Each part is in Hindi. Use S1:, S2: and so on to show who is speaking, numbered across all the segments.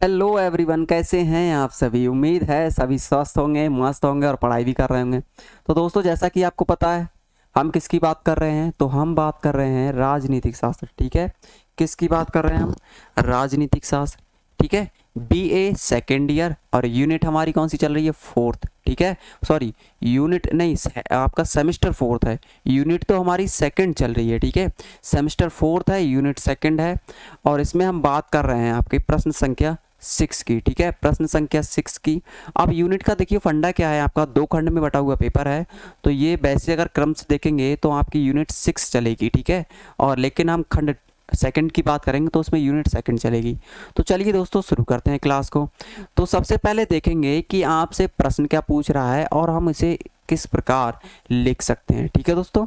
S1: हेलो एवरीवन, कैसे हैं आप सभी। उम्मीद है सभी स्वस्थ होंगे, मस्त होंगे और पढ़ाई भी कर रहे होंगे। तो दोस्तों, जैसा कि आपको पता है हम किसकी बात कर रहे हैं, तो हम बात कर रहे हैं राजनीतिक शास्त्र। ठीक है, किसकी बात कर रहे हैं हम? राजनीतिक शास्त्र। ठीक है, बीए सेकेंड ईयर और यूनिट हमारी कौन सी चल रही है? फोर्थ। ठीक है, सॉरी यूनिट नहीं, आपका सेमेस्टर फोर्थ है। यूनिट तो हमारी सेकंड चल रही है। ठीक है, सेमेस्टर फोर्थ है, यूनिट सेकंड है। और इसमें हम बात कर रहे हैं आपके प्रश्न संख्या 6 की। ठीक है, प्रश्न संख्या 6 की। अब यूनिट का देखिए फंडा क्या है, आपका 2 खंड में बटा हुआ पेपर है। तो ये वैसे अगर क्रम से देखेंगे तो आपकी यूनिट 6 चलेगी। ठीक है, और लेकिन हम खंड सेकंड की बात करेंगे तो उसमें यूनिट सेकंड चलेगी। तो चलिए दोस्तों, शुरू करते हैं क्लास को। तो सबसे पहले देखेंगे कि आपसे प्रश्न क्या पूछ रहा है और हम इसे किस प्रकार लिख सकते हैं। ठीक है दोस्तों,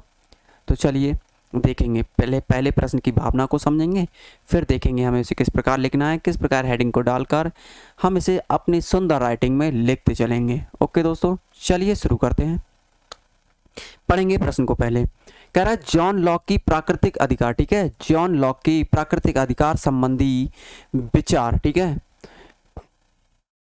S1: तो चलिए देखेंगे। पहले पहले प्रश्न की भावना को समझेंगे, फिर देखेंगे हमें इसे किस प्रकार लिखना है, किस प्रकार हेडिंग को डालकर हम इसे अपनी सुंदर राइटिंग में लिखते चलेंगे। ओके दोस्तों, चलिए शुरू करते हैं। पढ़ेंगे प्रश्न को। पहले कह रहा है जॉन लॉक की प्राकृतिक अधिकार। ठीक है, जॉन लॉक की प्राकृतिक अधिकार संबंधी विचार। ठीक है,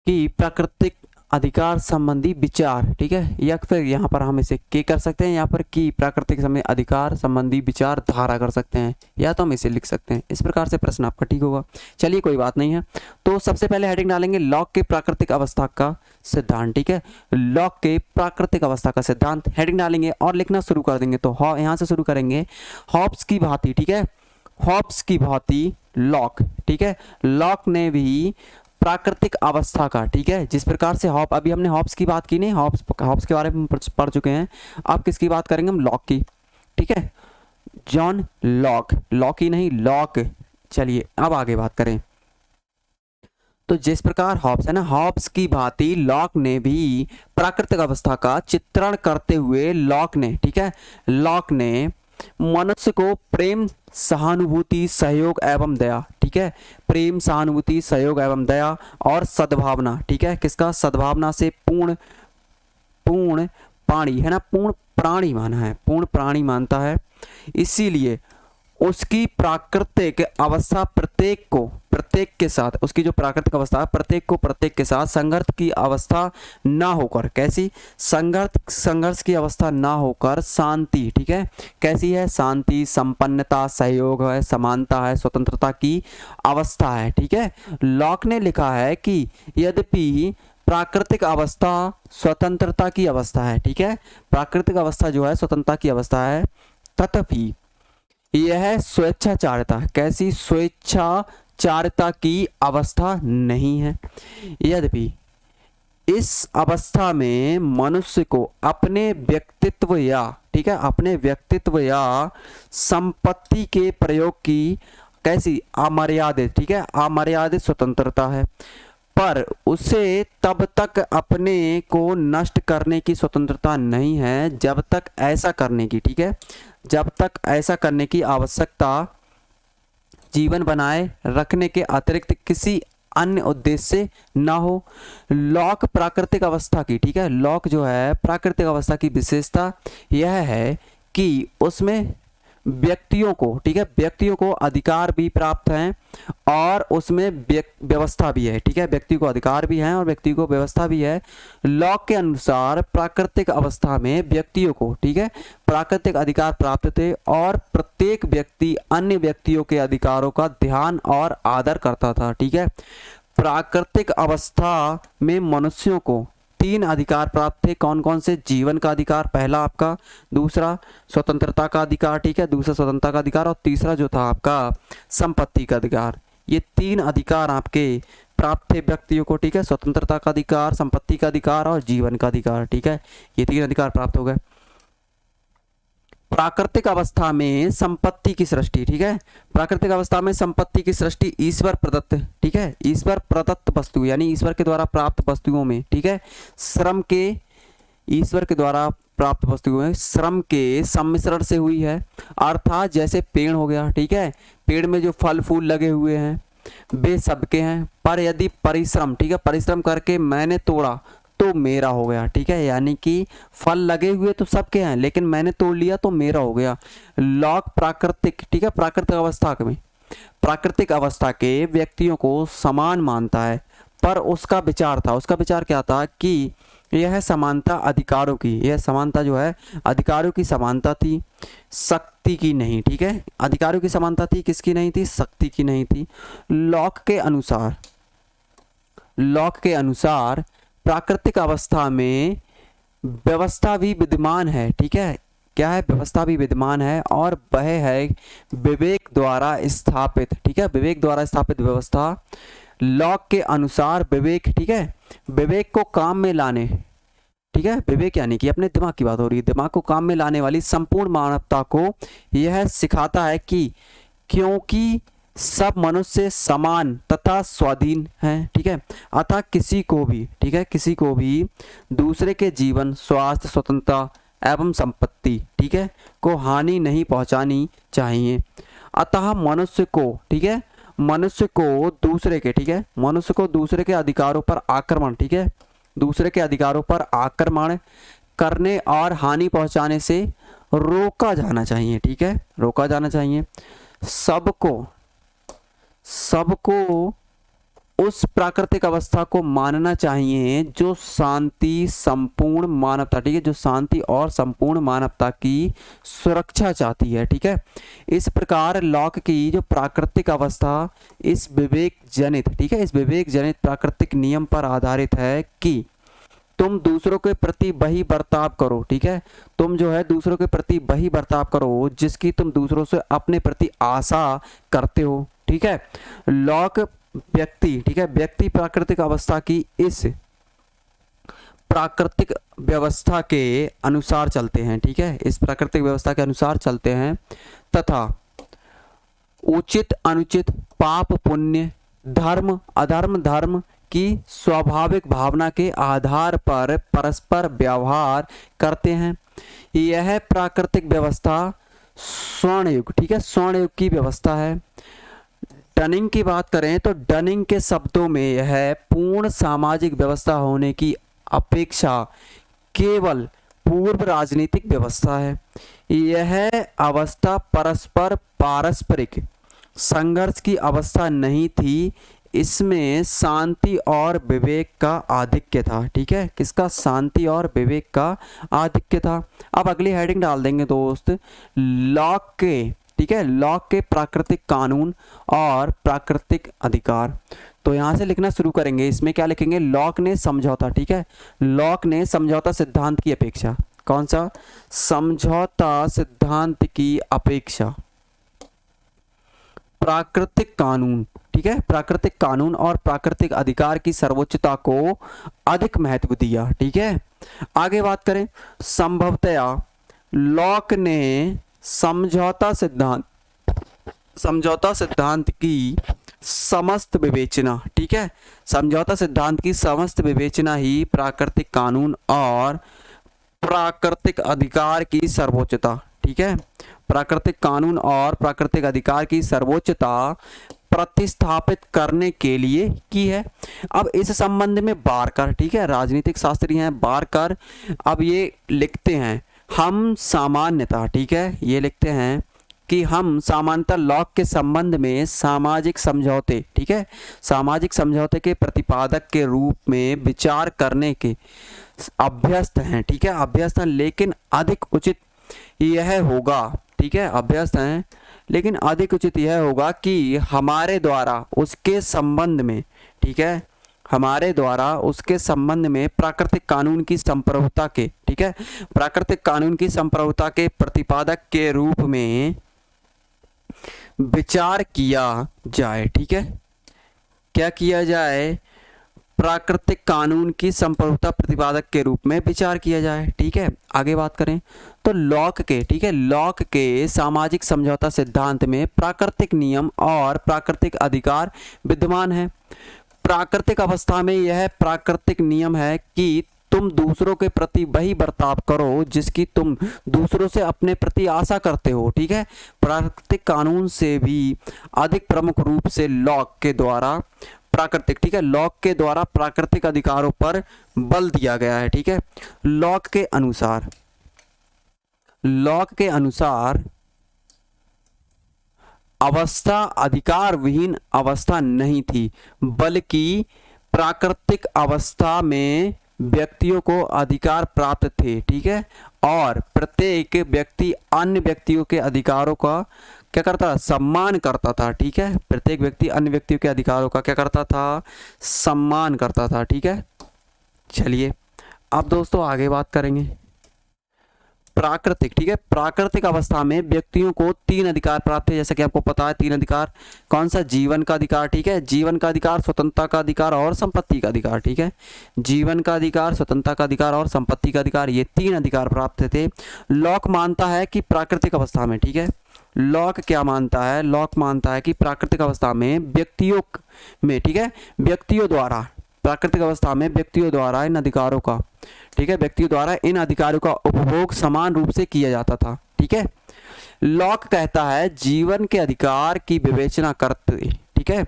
S1: कि प्राकृतिक अधिकार संबंधी विचार। ठीक है, या फिर यहाँ पर हम इसे के कर सकते हैं, यहाँ पर की प्राकृतिक समय अधिकार संबंधी विचार धारा कर सकते हैं, या तो हम इसे लिख सकते हैं। इस प्रकार से प्रश्न आपका ठीक होगा। चलिए कोई बात नहीं है। तो सबसे पहले हेडिंग डालेंगे लॉक के प्राकृतिक अवस्था का सिद्धांत। ठीक है, लॉक के प्राकृतिक अवस्था का सिद्धांत हेडिंग डालेंगे और लिखना शुरू कर देंगे। तो यहाँ से शुरू करेंगे। हॉब्स की भांति, ठीक है, हॉब्स की भांति लॉक। ठीक है, लॉक ने भी प्राकृतिक अवस्था का, ठीक है, जिस प्रकार से हॉब, अभी हमने हॉब्स की बात की नहीं, हॉब्स के बारे में पढ़ चुके हैं। अब किसकी बात करेंगे हम? लॉक की। ठीक है, जॉन लॉक, लॉक ही नहीं लॉक। चलिए अब आगे बात करें। तो जिस प्रकार हॉब्स है ना, हॉब्स की भांति लॉक ने भी प्राकृतिक अवस्था का चित्रण करते हुए लॉक ने, ठीक है, लॉक ने मनुष्य को प्रेम, सहानुभूति, सहयोग एवं दया, ठीक है, प्रेम, सहानुभूति, सहयोग एवं दया और सद्भावना, ठीक है, किसका? सद्भावना से पूर्ण, पूर्ण प्राणी है ना, पूर्ण प्राणी माना है, पूर्ण प्राणी मानता है। इसीलिए उसकी प्राकृतिक अवस्था प्रत्येक को, प्रत्येक के साथ, उसकी जो प्राकृतिक अवस्था है प्रत्येक को, प्रत्येक के साथ संघर्ष की अवस्था ना होकर, कैसी? संघर्ष की अवस्था ना होकर शांति, ठीक है, कैसी है? शांति, संपन्नता, सहयोग है, समानता है, स्वतंत्रता की अवस्था है। ठीक है, लॉक ने लिखा है कि यद्यपि प्राकृतिक अवस्था स्वतंत्रता की अवस्था है, ठीक है, प्राकृतिक अवस्था जो है स्वतंत्रता की अवस्था है, तथापि यह स्वेच्छाचारिता, कैसी? स्वेच्छाचारिता की अवस्था नहीं है। यद्यपि इस अवस्था में मनुष्य को अपने व्यक्तित्व या, ठीक है, अपने व्यक्तित्व या संपत्ति के प्रयोग की, कैसी? अमर्यादित, ठीक है, अमर्यादित स्वतंत्रता है, पर उसे तब तक अपने को नष्ट करने की स्वतंत्रता नहीं है जब तक ऐसा करने की, ठीक है, जब तक ऐसा करने की आवश्यकता जीवन बनाए रखने के अतिरिक्त किसी अन्य उद्देश्य से ना हो। लॉक प्राकृतिक अवस्था की, ठीक है, लॉक जो है प्राकृतिक अवस्था की विशेषता यह है कि उसमें व्यक्तियों को, ठीक है, व्यक्तियों को अधिकार भी प्राप्त हैं और उसमें व्यवस्था भी है। ठीक है, व्यक्ति को अधिकार भी है और व्यक्ति को व्यवस्था भी है। लॉक के अनुसार प्राकृतिक अवस्था में व्यक्तियों को, ठीक है, प्राकृतिक अधिकार प्राप्त थे और प्रत्येक व्यक्ति अन्य व्यक्तियों के अधिकारों का ध्यान और आदर करता था। ठीक है, प्राकृतिक अवस्था में मनुष्यों को 3 अधिकार प्राप्त थे। कौन कौन से? जीवन का अधिकार पहला आपका, दूसरा स्वतंत्रता का अधिकार, ठीक है, दूसरा स्वतंत्रता का अधिकार, और तीसरा जो था आपका संपत्ति का अधिकार। ये 3 अधिकार आपके प्राप्त थे व्यक्तियों को, ठीक है, स्वतंत्रता का अधिकार, संपत्ति का अधिकार और जीवन का अधिकार। ठीक है, ये 3 अधिकार प्राप्त हो गए। प्राकृतिक अवस्था में संपत्ति की सृष्टि, ठीक है, प्राकृतिक अवस्था में संपत्ति की सृष्टि ईश्वर प्रदत्त, ठीक है, ईश्वर प्रदत्त वस्तु यानी ईश्वर के द्वारा प्राप्त वस्तुओं में, ठीक है, श्रम के, ईश्वर के द्वारा प्राप्त वस्तुओं में श्रम के सम्मिश्रण से हुई है। अर्थात जैसे पेड़ हो गया, ठीक है, पेड़ में जो फल फूल लगे हुए हैं वे सबके हैं, पर यदि परिश्रम, ठीक है, परिश्रम करके मैंने तोड़ा तो मेरा हो गया। ठीक है, यानी कि फल लगे हुए तो सबके हैं लेकिन मैंने तोड़ लिया तो मेरा हो गया। लॉक प्राकृतिक, ठीक है, प्राकृतिक अवस्था में प्राकृतिक अवस्था के व्यक्तियों को समान मानता है, पर उसका विचार क्या था कि यह समानता अधिकारों की, यह समानता जो है अधिकारों की समानता थी, शक्ति की नहीं। ठीक है, अधिकारों की समानता थी, किसकी नहीं थी? शक्ति की नहीं थी। लॉक के अनुसार प्राकृतिक अवस्था में व्यवस्था भी विद्यमान है। ठीक है, क्या है? व्यवस्था भी विद्यमान है और वह है विवेक द्वारा स्थापित। ठीक है, विवेक द्वारा स्थापित व्यवस्था। लॉक के अनुसार विवेक, ठीक है, विवेक को काम में लाने, ठीक है, विवेक यानी कि अपने दिमाग की बात हो रही है, दिमाग को काम में लाने वाली संपूर्ण मानवता को यह सिखाता है कि क्योंकि सब मनुष्य समान तथा स्वाधीन हैं, ठीक है, अतः किसी को भी, ठीक है, किसी को भी दूसरे के जीवन, स्वास्थ्य, स्वतंत्रता एवं संपत्ति, ठीक है, को हानि नहीं पहुंचानी चाहिए। अतः मनुष्य को, ठीक है, मनुष्य को दूसरे के, ठीक है, मनुष्य को दूसरे के अधिकारों पर आक्रमण, ठीक है, दूसरे के अधिकारों पर आक्रमण करने और हानि पहुंचाने से रोका जाना चाहिए। ठीक है, रोका जाना चाहिए। सबको उस प्राकृतिक अवस्था को मानना चाहिए जो शांति, संपूर्ण मानवता, ठीक है, जो शांति और संपूर्ण मानवता की सुरक्षा चाहती है। ठीक है, इस प्रकार लॉक की जो प्राकृतिक अवस्था इस विवेक जनित, ठीक है, इस विवेक जनित प्राकृतिक नियम पर आधारित है कि तुम दूसरों के प्रति वही बर्ताव करो। ठीक है, तुम जो है दूसरों के प्रति वही बर्ताव करो जिसकी तुम दूसरों से अपने प्रति आशा करते हो। ठीक है, लॉक व्यक्ति, ठीक है, व्यक्ति प्राकृतिक अवस्था की इस प्राकृतिक व्यवस्था के अनुसार चलते हैं। ठीक है, इस प्राकृतिक व्यवस्था के अनुसार चलते हैं तथा उचित अनुचित, पाप पुण्य, धर्म अधर्म, धर्म की स्वाभाविक भावना के आधार पर परस्पर व्यवहार करते हैं। यह प्राकृतिक व्यवस्था स्वर्ण युग, ठीक है, स्वर्ण युग की व्यवस्था है। डनिंग की बात करें तो डनिंग के शब्दों में यह पूर्ण सामाजिक व्यवस्था होने की अपेक्षा केवल पूर्व राजनीतिक व्यवस्था है। यह अवस्था परस्पर पारस्परिक संघर्ष की अवस्था नहीं थी, इसमें शांति और विवेक का आधिक्य था। ठीक है, किसका? शांति और विवेक का आधिक्य था। अब अगली हेडिंग डाल देंगे दोस्त, लॉक के, ठीक है, लॉक के प्राकृतिक कानून और प्राकृतिक अधिकार। तो यहां से लिखना शुरू करेंगे। इसमें क्या लिखेंगे? लॉक ने समझौता, ठीक है, लॉक ने समझौता सिद्धांत की अपेक्षा, कौन सा? समझौता सिद्धांत की अपेक्षा प्राकृतिक कानून, ठीक है, प्राकृतिक कानून और प्राकृतिक अधिकार की सर्वोच्चता को अधिक महत्व दिया। ठीक है, आगे बात करें, संभवतया लॉक ने समझौता सिद्धांत की समस्त विवेचना, ठीक है, समझौता सिद्धांत की समस्त विवेचना ही प्राकृतिक कानून और प्राकृतिक अधिकार की सर्वोच्चता, ठीक है, प्राकृतिक कानून और प्राकृतिक अधिकार की सर्वोच्चता प्रतिस्थापित करने के लिए की है। अब इस संबंध में बारकर, ठीक है, राजनीतिक शास्त्री हैं बारकर, अब ये लिखते हैं हम सामान्यता, ठीक है, ये लिखते हैं कि हम सामान्यतः लॉक के संबंध में सामाजिक समझौते, ठीक है, सामाजिक समझौते के प्रतिपादक के रूप में विचार करने के अभ्यस्त हैं। ठीक है, अभ्यस्त हैं, लेकिन अधिक उचित यह होगा, ठीक है, अभ्यस्त हैं लेकिन अधिक उचित यह होगा कि हमारे द्वारा उसके संबंध में, ठीक है, हमारे द्वारा उसके संबंध में प्राकृतिक कानून की संप्रभुता के, ठीक है, प्राकृतिक कानून की संप्रभुता के प्रतिपादक के रूप में विचार किया जाए। ठीक है, क्या किया जाए? प्राकृतिक कानून की संप्रभुता प्रतिपादक के रूप में विचार किया जाए। ठीक है, आगे बात करें तो लॉक के, ठीक है, लॉक के सामाजिक समझौता सिद्धांत में प्राकृतिक नियम और प्राकृतिक अधिकार विद्यमान है। प्राकृतिक अवस्था में यह प्राकृतिक नियम है कि तुम दूसरों के प्रति वही बर्ताव करो जिसकी तुम दूसरों से अपने प्रति आशा करते हो। ठीक है, प्राकृतिक कानून से भी अधिक प्रमुख रूप से लॉक के द्वारा प्राकृतिक, ठीक है, लॉक के द्वारा प्राकृतिक अधिकारों पर बल दिया गया है। ठीक है, लॉक के अनुसार अवस्था अधिकार विहीन अवस्था नहीं थी, बल्कि प्राकृतिक अवस्था में व्यक्तियों को अधिकार प्राप्त थे, ठीक है। और प्रत्येक व्यक्ति अन्य व्यक्तियों के अधिकारों का क्या करता था, सम्मान करता था, ठीक है। प्रत्येक व्यक्ति अन्य व्यक्तियों के अधिकारों का क्या करता था, सम्मान करता था, ठीक है। चलिए अब दोस्तों आगे बात करेंगे प्राकृतिक, ठीक है। प्राकृतिक अवस्था में व्यक्तियों को 3 अधिकार प्राप्त है, जैसा कि आपको पता है 3 अधिकार। कौन सा, जीवन का अधिकार, ठीक है, जीवन का अधिकार, स्वतंत्रता का अधिकार और संपत्ति का अधिकार, ठीक है। जीवन का अधिकार, स्वतंत्रता का अधिकार और संपत्ति का अधिकार, ये 3 अधिकार प्राप्त थे। लॉक मानता है कि प्राकृतिक अवस्था में, ठीक है, लॉक क्या मानता है, लॉक मानता है कि प्राकृतिक अवस्था में व्यक्तियों में, ठीक है, व्यक्तियों द्वारा, प्राकृतिक अवस्था में व्यक्तियों द्वारा इन अधिकारों का, ठीक है, व्यक्तियों द्वारा इन अधिकारों का उपभोग समान रूप से किया जाता था, ठीक है। लॉक कहता है जीवन के अधिकार की विवेचना करते, ठीक है,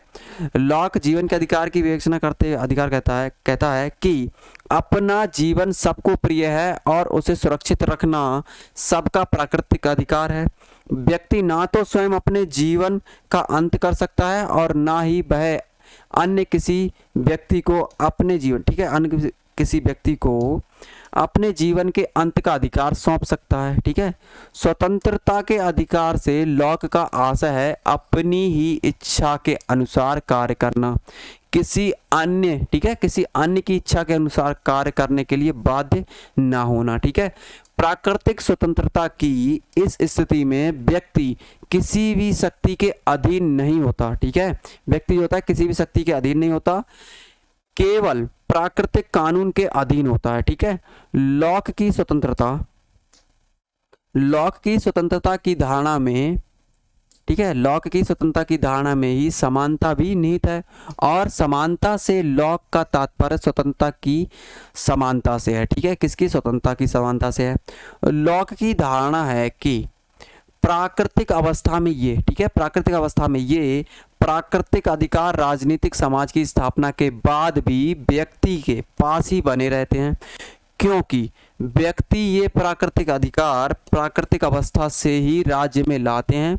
S1: लॉक जीवन के अधिकार की विवेचना करते अधिकार कहता है कि अपना जीवन सबको प्रिय है और उसे सुरक्षित रखना सबका प्राकृतिक अधिकार है। व्यक्ति ना तो स्वयं अपने जीवन का अंत कर सकता है और ना ही वह अन्य किसी व्यक्ति को अपने जीवन, ठीक है, अन्य किसी व्यक्ति को अपने जीवन के अंत का अधिकार सौंप सकता है, ठीक है। स्वतंत्रता के अधिकार से लॉक का आशय है अपनी ही इच्छा के अनुसार कार्य करना, किसी अन्य, ठीक है, किसी अन्य की इच्छा के अनुसार कार्य करने के लिए बाध्य ना होना, ठीक है। प्राकृतिक स्वतंत्रता की इस स्थिति में व्यक्ति किसी भी शक्ति के अधीन नहीं होता, ठीक है, व्यक्ति जो होता है किसी भी शक्ति के अधीन नहीं होता, केवल प्राकृतिक कानून के अधीन होता है, ठीक है। लॉक की स्वतंत्रता की धारणा में, ठीक है, लॉक की स्वतंत्रता की धारणा में ही समानता भी निहित है और समानता से लॉक का तात्पर्य स्वतंत्रता की समानता से है, ठीक है, किसकी, स्वतंत्रता की समानता से है। लॉक की धारणा है कि प्राकृतिक अवस्था में ये, ठीक है, प्राकृतिक अवस्था में ये प्राकृतिक अधिकार राजनीतिक समाज की स्थापना के बाद भी व्यक्ति के पास ही बने रहते हैं, क्योंकि व्यक्ति ये प्राकृतिक अधिकार प्राकृतिक अवस्था से ही राज्य में लाते हैं।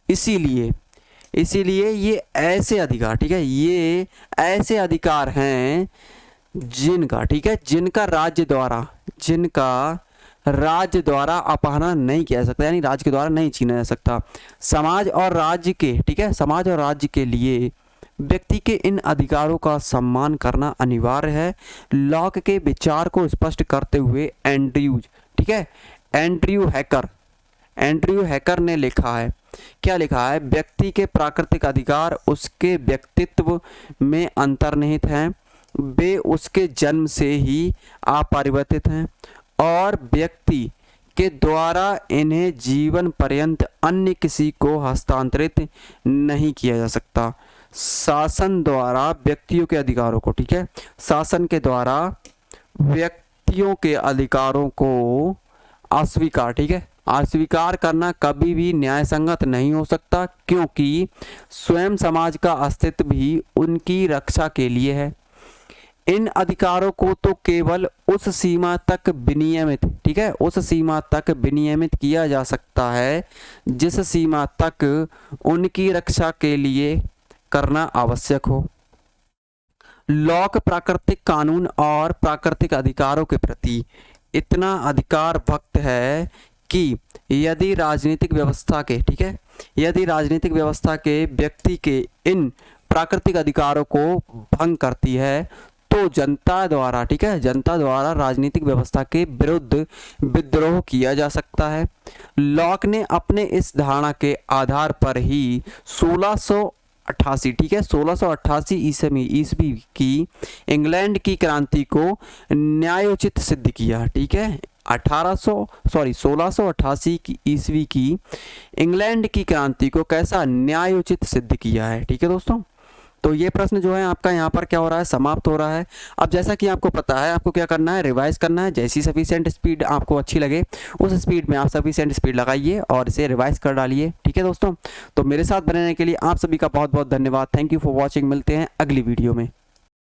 S1: इसीलिए ये ऐसे अधिकार, ठीक है, ये ऐसे अधिकार हैं जिनका, ठीक है, जिनका राज्य द्वारा अपहरण नहीं किया जा सकता, यानी राज्य के द्वारा नहीं छीना जा सकता। समाज और राज्य के, ठीक है, समाज और राज्य के लिए व्यक्ति के इन अधिकारों का सम्मान करना अनिवार्य है। लॉक के विचार को स्पष्ट करते हुए एंड्रयूज, ठीक है, एंड्रयू हैकर ने लिखा है, क्या लिखा है, व्यक्ति के प्राकृतिक अधिकार उसके व्यक्तित्व में अंतर्निहित हैं, वे उसके जन्म से ही अपरिवर्तित हैं और व्यक्ति के द्वारा इन्हें जीवन पर्यंत अन्य किसी को हस्तांतरित नहीं किया जा सकता। शासन द्वारा व्यक्तियों के अधिकारों को, ठीक है, शासन के द्वारा व्यक्तियों के अधिकारों को अस्वीकार, ठीक है, अस्वीकार करना कभी भी न्यायसंगत नहीं हो सकता, क्योंकि स्वयं समाज का अस्तित्व भी उनकी रक्षा के लिए है। इन अधिकारों को तो केवल उस सीमा तक विनियमित, ठीक है, उस सीमा तक विनियमित किया जा सकता है जिस सीमा तक उनकी रक्षा के लिए करना आवश्यक हो। लॉक प्राकृतिक कानून और प्राकृतिक अधिकारों के प्रति इतना अधिकार भक्त है कि यदि राजनीतिक व्यवस्था के, ठीक है, यदि राजनीतिक व्यवस्था के व्यक्ति के इन प्राकृतिक अधिकारों को भंग करती है तो जनता द्वारा, ठीक है, जनता द्वारा राजनीतिक व्यवस्था के विरुद्ध विद्रोह किया जा सकता है। लॉक ने अपने इस धारणा के आधार पर ही 1688, ठीक है, 1688 ईस्वी की इंग्लैंड की क्रांति को न्यायोचित सिद्ध किया, ठीक है, 1688 की ईस्वी की इंग्लैंड की क्रांति को कैसा न्यायोचित सिद्ध किया है, ठीक है दोस्तों। तो ये प्रश्न जो है आपका यहाँ पर क्या हो रहा है, समाप्त हो रहा है। अब जैसा कि आपको पता है आपको क्या करना है, रिवाइज करना है। जैसी सफिशिएंट स्पीड आपको अच्छी लगे उस स्पीड में आप सफिशिएंट स्पीड लगाइए और इसे रिवाइज कर डालिए, ठीक है दोस्तों। तो मेरे साथ बनने के लिए आप सभी का बहुत बहुत धन्यवाद। Thank you for watching. मिलते हैं अगली वीडियो में।